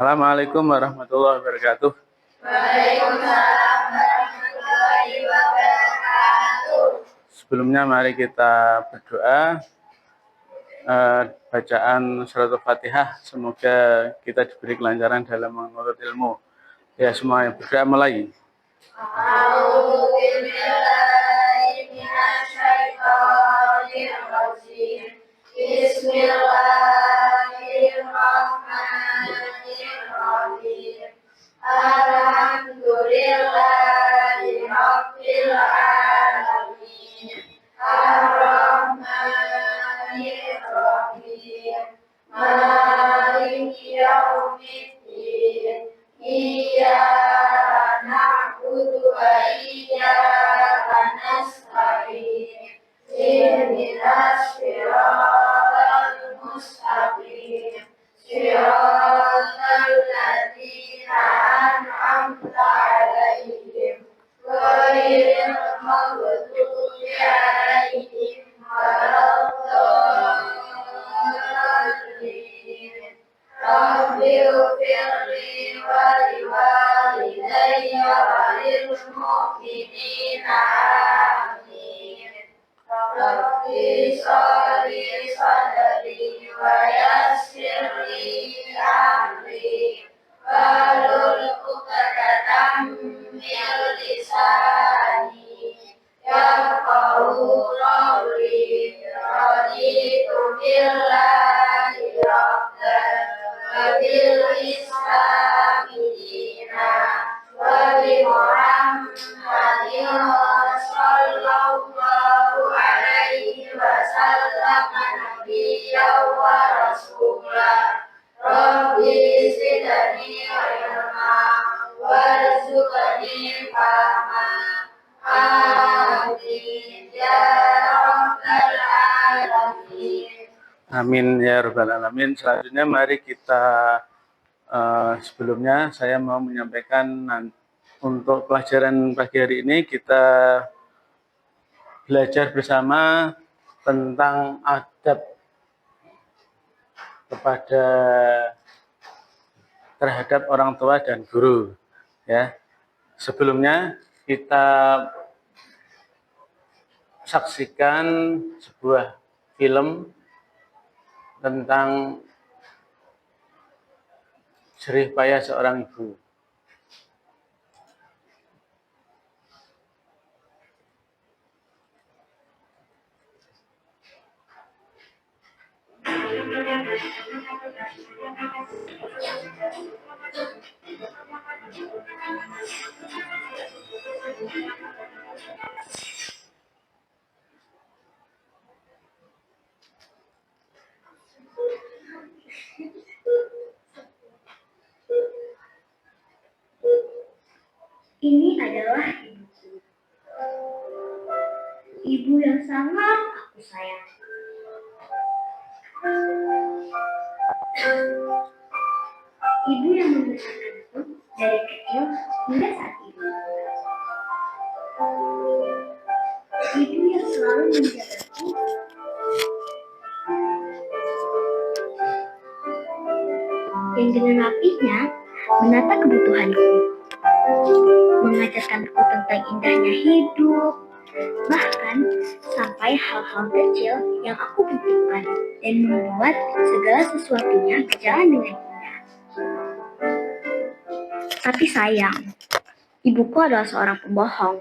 Assalamualaikum warahmatullahi wabarakatuh. Waalaikumsalam warahmatullahi wabarakatuh. Sebelumnya mari kita berdoa. Bacaan surat Al-Fatihah, semoga kita diberi kelancaran dalam menuntut ilmu. Ya, semua yang berdoa mulai. Bismillahirrahmanirrahim. Alhamdulillahirabbil alamin. Ar-Rahmanir-Rahim. Maliki yaumiddin. Iyyaka na'budu wa iyyaka nasta'in. Ihdinas siratal mustaqim. Siratal ladzina an'amta 'alaihim ghairil maghdubi 'alaihim waladdallin. Rabbi ighfirli wa liwalidayya wa lil mu'minina amin. Rabbi shrah li sadri wa yassir li amri wahlul 'uqdatam min lisani yafqahu qawli. Raditu billahi rabban wa bil islami dinan wa bi Muhammadin sallallahu alaihi wasallam nabiyyan wa rasulah. Rabbi zidni ilma warzuqni fahma. Amin ya rabbal alamin. Amin ya rabbal alamin. Selanjutnya mari kita sebelumnya saya mau menyampaikan untuk pelajaran pagi hari ini kita belajar bersama tentang adab terhadap orang tua dan guru. Ya, sebelumnya kita saksikan sebuah film tentang jerih payah seorang ibu. Ini adalah ibuku. Ibu yang sangat aku sayang. Ibu yang membesarkanku dari kecil hingga saat ini. Ibu yang selalu menjagaku. Yang dengan rapihnya menata kebutuhanku. Mengajarkanku tentang indahnya hidup, bahkan sampai hal-hal kecil yang aku butuhkan dan membuat segala sesuatunya berjalan dengan indah. Tapi sayang, ibuku adalah seorang pembohong.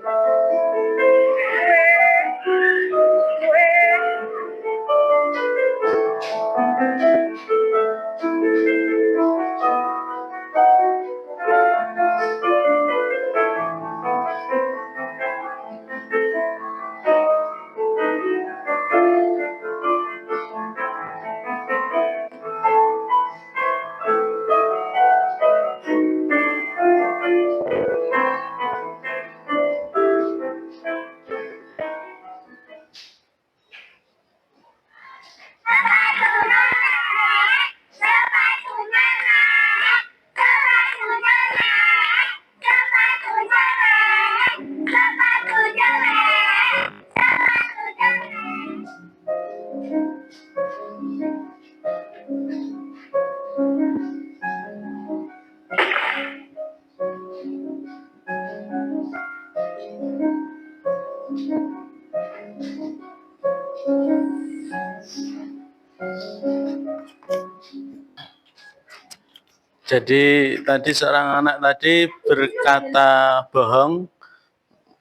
Jadi tadi seorang anak tadi berkata bohong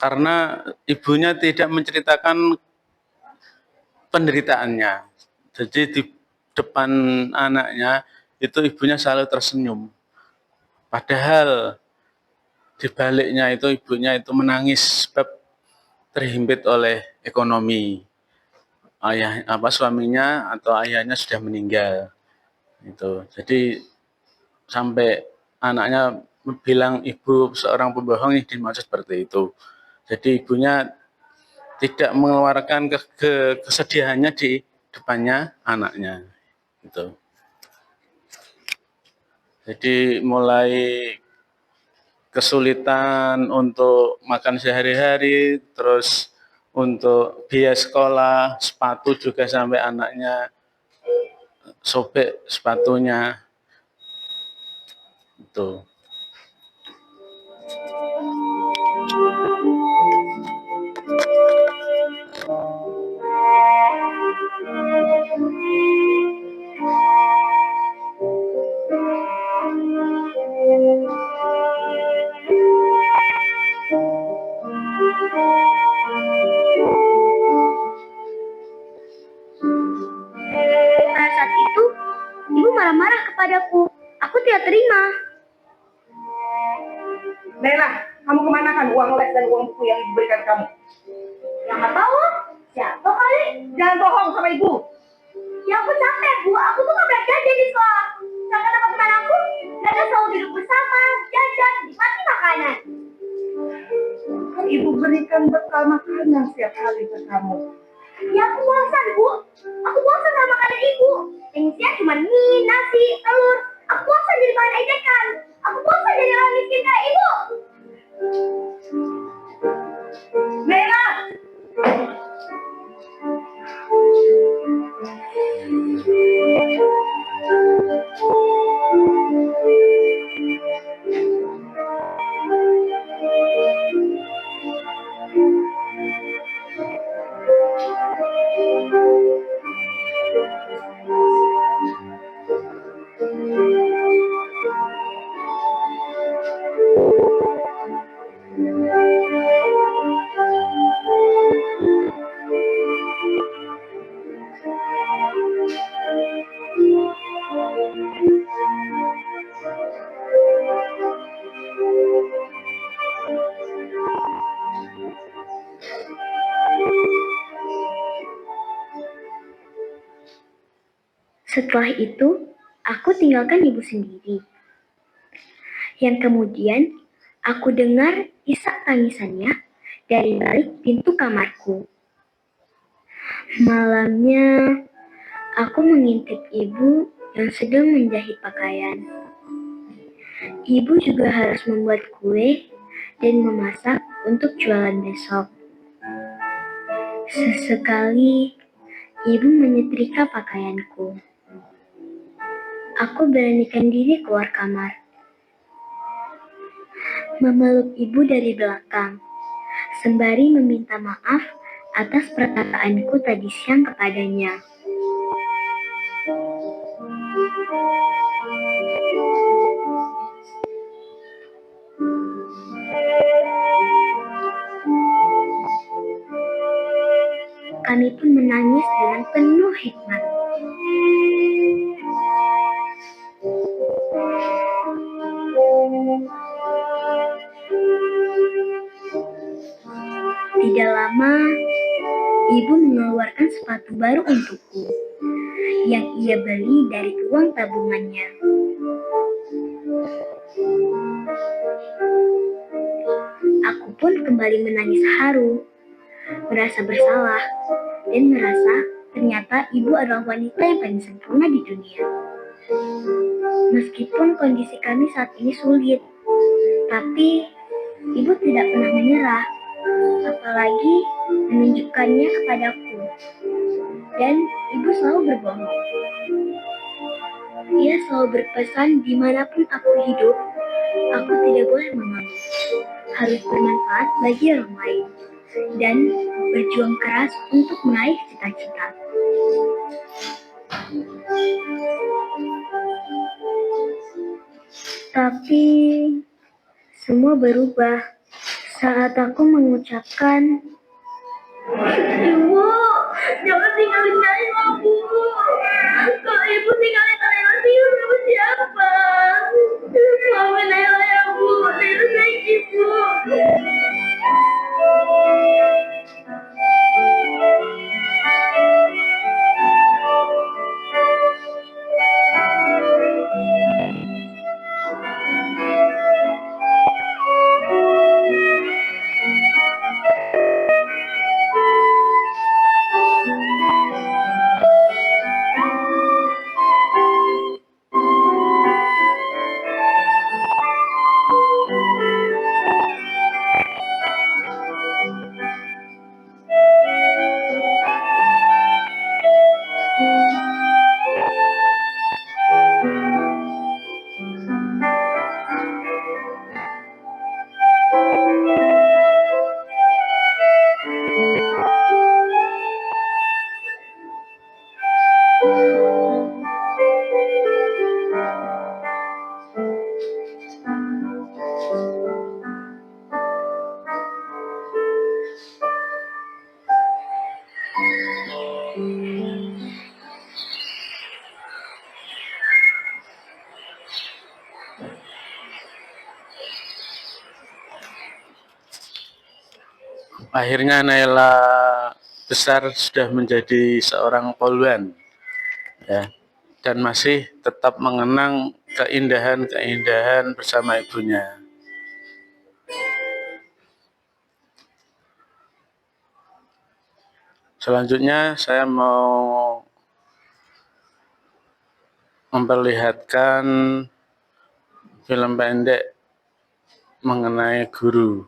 karena ibunya tidak menceritakan penderitaannya. Jadi di depan anaknya itu ibunya selalu tersenyum. Padahal di baliknya itu ibunya itu menangis sebab terhimpit oleh ekonomi. Suaminya atau ayahnya sudah meninggal. Jadi sampai anaknya bilang ibu seorang pembohong yang dimaksud seperti itu. Jadi ibunya tidak mengeluarkan kesedihannya di depannya anaknya. Gitu. Jadi mulai kesulitan untuk makan sehari-hari, terus untuk biaya sekolah, sepatu juga sampai anaknya sobek sepatunya. Itu. Pada saat itu, ibu marah-marah kepadaku. Aku tidak terima. Nela, kamu kemanakan uang les dan uang buku yang ibu berikan kamu? Ya nggak tahu, siapa kali? Jangan bohong sama ibu. Ya aku capek bu, aku tuh nggak pernah jajan di sekolah. Sama teman-teman aku, mereka selalu duduk bersama, jajan, nikmati makanan. Kan ibu berikan bekal makanan setiap hari ke kamu. Ya aku bosan bu, aku bosan sama makanan ibu. Yang isinya cuma mie, nasi, telur. Aku bosan jadi bahan ejekan. Aku bosan jadi orang miskin kayak ibu. Nela! Setelah itu, aku tinggalkan ibu sendiri. Yang kemudian, aku dengar isak tangisannya dari balik pintu kamarku. Malamnya, aku mengintip ibu yang sedang menjahit pakaian. Ibu juga harus membuat kue dan memasak untuk jualan besok. Sesekali, ibu menyetrika pakaianku. Aku beranikan diri keluar kamar. Memeluk ibu dari belakang, sembari meminta maaf atas perkataanku tadi siang kepadanya. Kami pun menangis dengan penuh hikmat. Tidak lama, ibu mengeluarkan sepatu baru untukku, yang ia beli dari uang tabungannya. Aku pun kembali menangis haru, merasa bersalah, dan merasa ternyata ibu adalah wanita yang paling sempurna di dunia. Meskipun kondisi kami saat ini sulit, tapi ibu tidak pernah menyerah, apalagi menunjukkannya kepadaku. Dan ibu selalu berbohong. Ia selalu berpesan dimanapun aku hidup, aku tidak boleh mengeluh. Harus bermanfaat bagi orang lain dan berjuang keras untuk meraih cita-cita. Tapi semua berubah saat aku mengucapkan, Ibu, jangan tinggalin Naila, Bu. Kalau Ibu tinggalin Naila, tinggal sama siapa? Maafin Naila ya, Bu. Naila sakit, Bu. Akhirnya Naila besar sudah menjadi seorang poluan, ya, dan masih tetap mengenang keindahan-keindahan bersama ibunya. Selanjutnya saya mau memperlihatkan film pendek mengenai guru.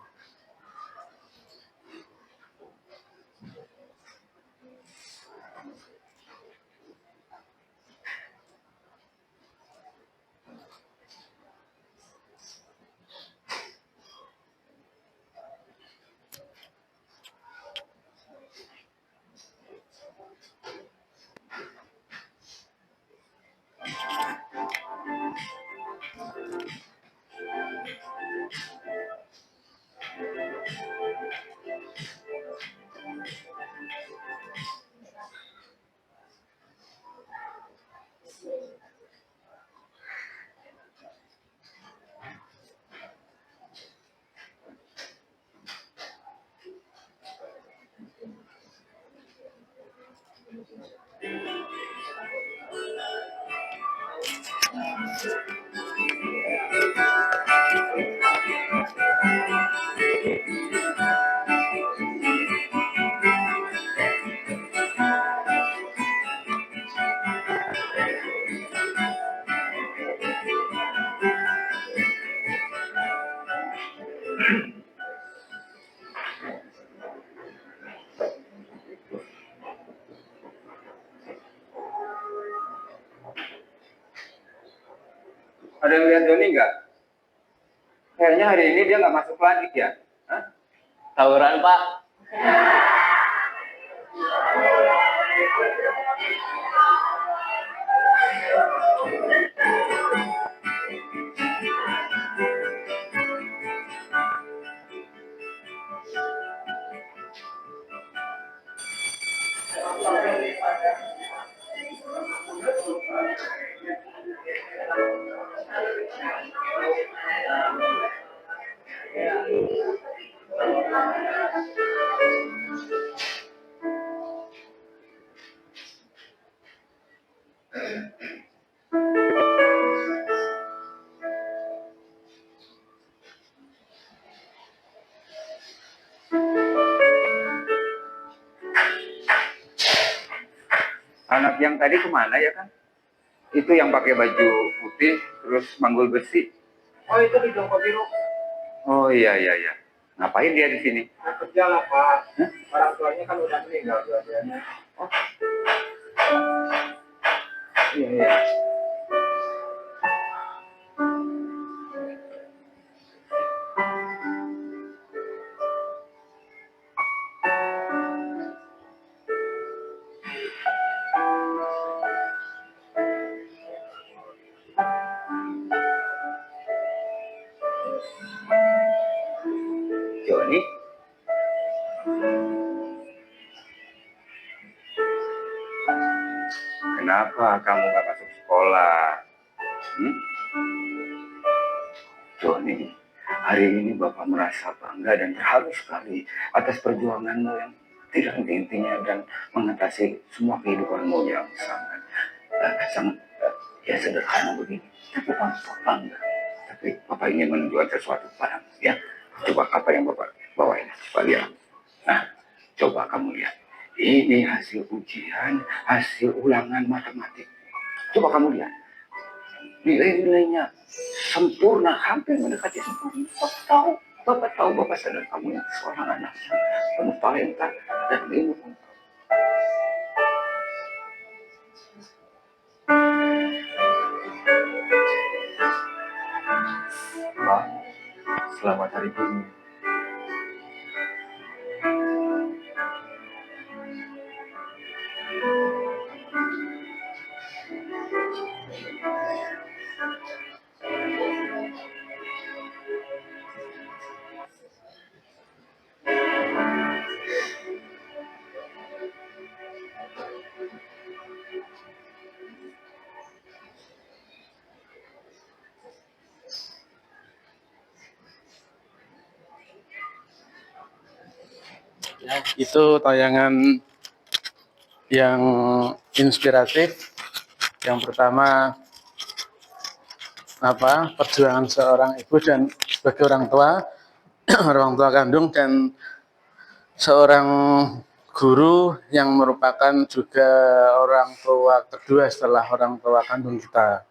Ada yang lihat Doni nggak? Kayaknya hari ini dia nggak masuk lagi ya. Hah? Tawuran, Pak. Anak yang tadi kemana ya kan? Itu yang pakai baju putih terus manggul besi. Oh itu di Jongkok Biru. Oh iya iya iya. Ngapain dia di sini? Nah, kerja lah Pak. Orang tuanya kan udah meninggal dua-duanya. Iya iya. Joni, kenapa kamu gak masuk sekolah? Joni, hari ini Bapak merasa bangga dan terharu sekali atas perjuanganmu yang tidak henti-hentinya dan mengatasi semua kehidupanmu yang sangat ya sederhana begini. Tapi Bapak bangga. Tapi Bapak ingin menunjukkan sesuatu padamu, ya. Coba apa yang Bapak bawa ini, coba lihat. Nah, coba kamu lihat. Ini hasil ujian, hasil ulangan matematik. Coba kamu lihat. Nilai-nilainya sempurna, hampir mendekati sempurna. Bapak tahu, Bapak sadar kamu yang seorang anak yang penuh talenta dan ilmu. Pak, selamat hari ini. Ya, itu tayangan yang inspiratif. Yang pertama perjuangan seorang ibu dan sebagai orang tua orang tua kandung, dan seorang guru yang merupakan juga orang tua kedua setelah orang tua kandung kita.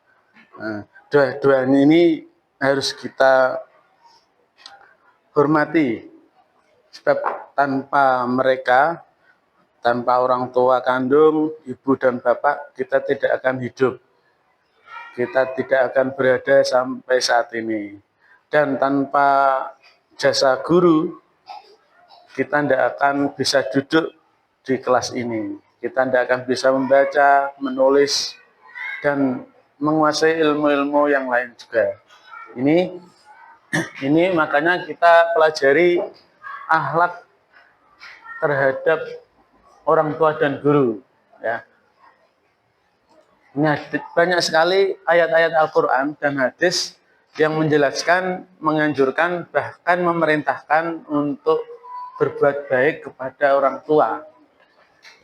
Nah, dua-duanya ini harus kita hormati, sebab tanpa mereka, tanpa orang tua kandung, ibu dan bapak, kita tidak akan hidup. Kita tidak akan berada sampai saat ini. Dan tanpa jasa guru, kita tidak akan bisa duduk di kelas ini. Kita tidak akan bisa membaca, menulis, dan menguasai ilmu-ilmu yang lain juga. Ini makanya kita pelajari akhlak terhadap orang tua dan guru, ya. Ini banyak sekali ayat-ayat Al-Quran dan hadis yang menjelaskan, menganjurkan, bahkan memerintahkan untuk berbuat baik kepada orang tua,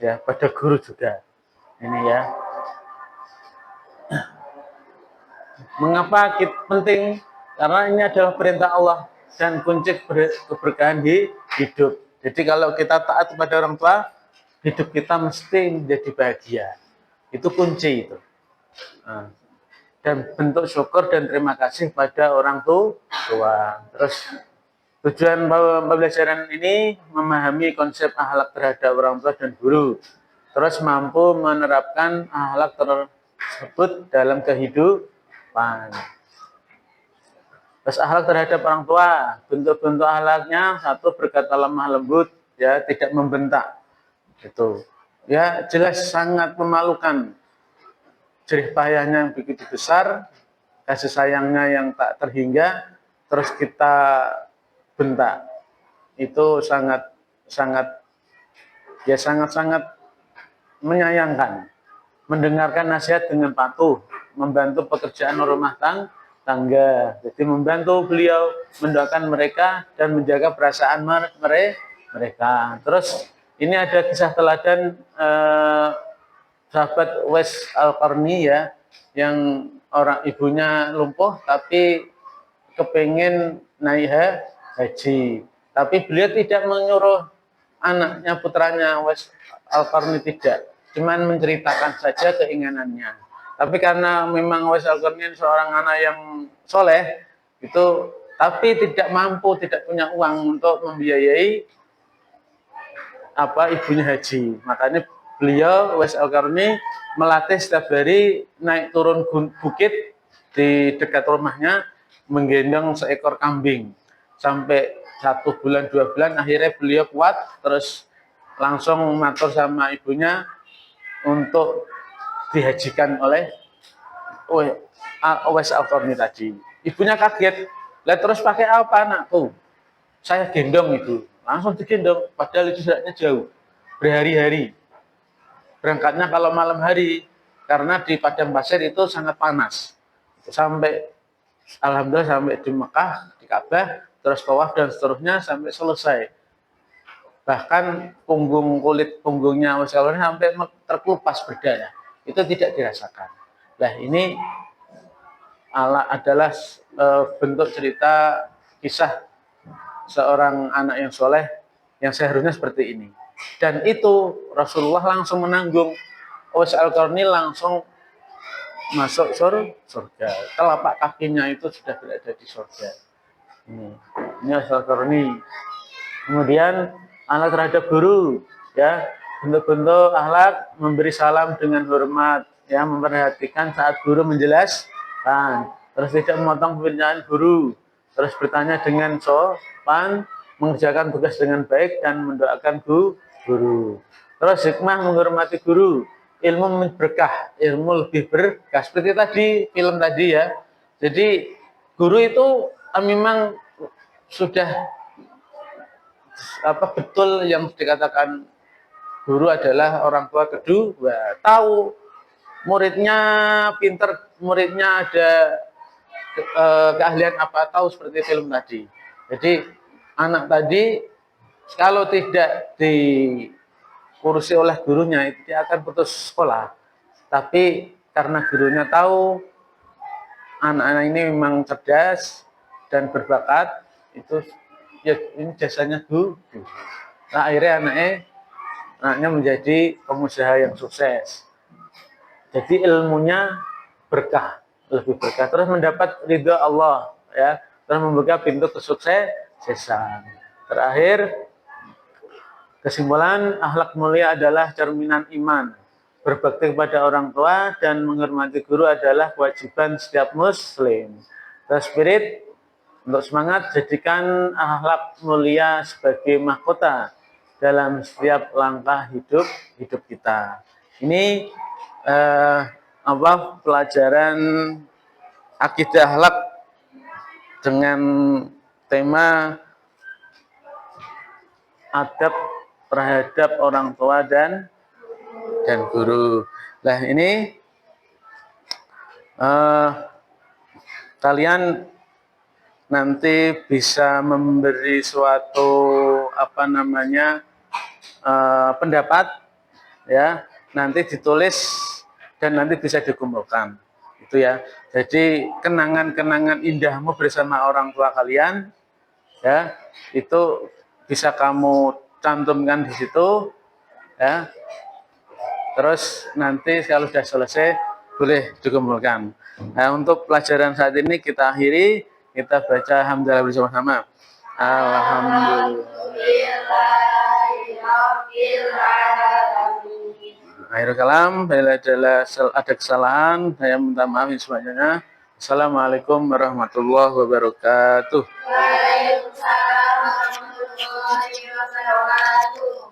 ya, pada guru juga. Ini ya. Mengapa penting? Karena ini adalah perintah Allah dan kunci keberkahan di hidup. Jadi kalau kita taat kepada orang tua, hidup kita mesti menjadi bahagia. Itu kunci itu. Dan bentuk syukur dan terima kasih pada orang tua. Terus tujuan pembelajaran ini memahami konsep akhlak terhadap orang tua dan guru. Terus mampu menerapkan akhlak tersebut dalam kehidupan. Terus akhlak terhadap orang tua, bentuk-bentuk akhlaknya, satu, berkata lemah lembut, ya, tidak membentak. Itu, ya, jelas sangat memalukan. Jerih payahnya yang begitu besar, kasih sayangnya yang tak terhingga, terus kita bentak. Itu sangat menyayangkan. Mendengarkan nasihat dengan patuh, membantu pekerjaan rumah tangga. Jadi membantu beliau, mendoakan mereka dan menjaga perasaan mereka. Terus ini ada kisah teladan sahabat Uwais Al-Qarni, ya, yang orang ibunya lumpuh tapi kepengen naik haji. Tapi beliau tidak menyuruh anaknya, putranya Uwais Al-Qarni, tidak. Cuman menceritakan saja keinginannya. Tapi karena memang Uwais Al-Qarni seorang anak yang soleh, itu, tapi tidak mampu, tidak punya uang untuk membiayai ibunya haji. Makanya beliau Uwais Al-Qarni melatih setiap hari naik turun bukit di dekat rumahnya, menggendong seekor kambing. Sampai 1 bulan, 2 bulan, akhirnya beliau kuat, terus langsung matur sama ibunya untuk dihajikan oleh Uwais Al-Qarni tadi. Ibunya kaget, Lah terus pakai apa anakku? Saya gendong ibu. Langsung digendong, padahal itu jaraknya jauh. Berhari-hari. Berangkatnya kalau malam hari, karena di padang pasir itu sangat panas. Sampai, alhamdulillah sampai di Mekah, di Ka'bah, terus tawaf dan seterusnya sampai selesai. Bahkan kulit punggungnya Wasallam sampai terkelupas berdarah. Itu tidak dirasakan. Nah ini adalah bentuk cerita kisah seorang anak yang soleh yang seharusnya seperti ini. Dan itu Rasulullah langsung menanggung. Uwais Al-Qarni langsung masuk surga. Telapak kakinya itu sudah berada di surga. Ini Uwais Al-Qarni. Kemudian akhlak terhadap guru, ya, bentuk-bentuk akhlak memberi salam dengan hormat, ya, memperhatikan saat guru menjelaskan, terus tidak memotong pembinaan guru, terus bertanya dengan sopan, mengerjakan tugas dengan baik dan mendoakan guru. Terus hikmah menghormati guru, ilmu berkah, ilmu lebih berkah seperti tadi film tadi ya. Jadi guru itu memang sudah betul yang dikatakan guru adalah orang tua kedua. Tahu muridnya pinter, muridnya ada keahlian apa, tahu seperti film tadi. Jadi anak tadi kalau tidak diurusi oleh gurunya, dia akan putus sekolah. Tapi karena gurunya tahu anak-anak ini memang cerdas dan berbakat, itu ya ini jasanya guru. Nah, akhirnya anaknya menjadi pengusaha yang sukses. Jadi ilmunya berkah, lebih berkah, terus mendapat ridha Allah, ya, terus membuka pintu kesuksesan. Terakhir, kesimpulan, akhlak mulia adalah cerminan iman. Berbakti kepada orang tua dan menghormati guru adalah kewajiban setiap muslim. Terus spirit, untuk semangat, jadikan akhlak mulia sebagai mahkota dalam setiap langkah hidup kita. Ini pelajaran akidah akhlak dengan tema adab terhadap orang tua dan guru. Nah ini kalian nanti bisa memberi suatu pendapat, ya, nanti ditulis dan nanti bisa dikumpulkan, itu ya. Jadi kenangan-kenangan indahmu bersama orang tua kalian, ya, itu bisa kamu cantumkan di situ, ya. Terus nanti kalau sudah selesai boleh dikumpulkan. Nah, untuk pelajaran saat ini kita akhiri. Kita baca hamdalah bersama-sama. Akhirul kalam, bila ada kesalahan, saya minta maaf semuanya. Assalamualaikum warahmatullahi wabarakatuh. Waalaikumsalam warahmatullahi wabarakatuh.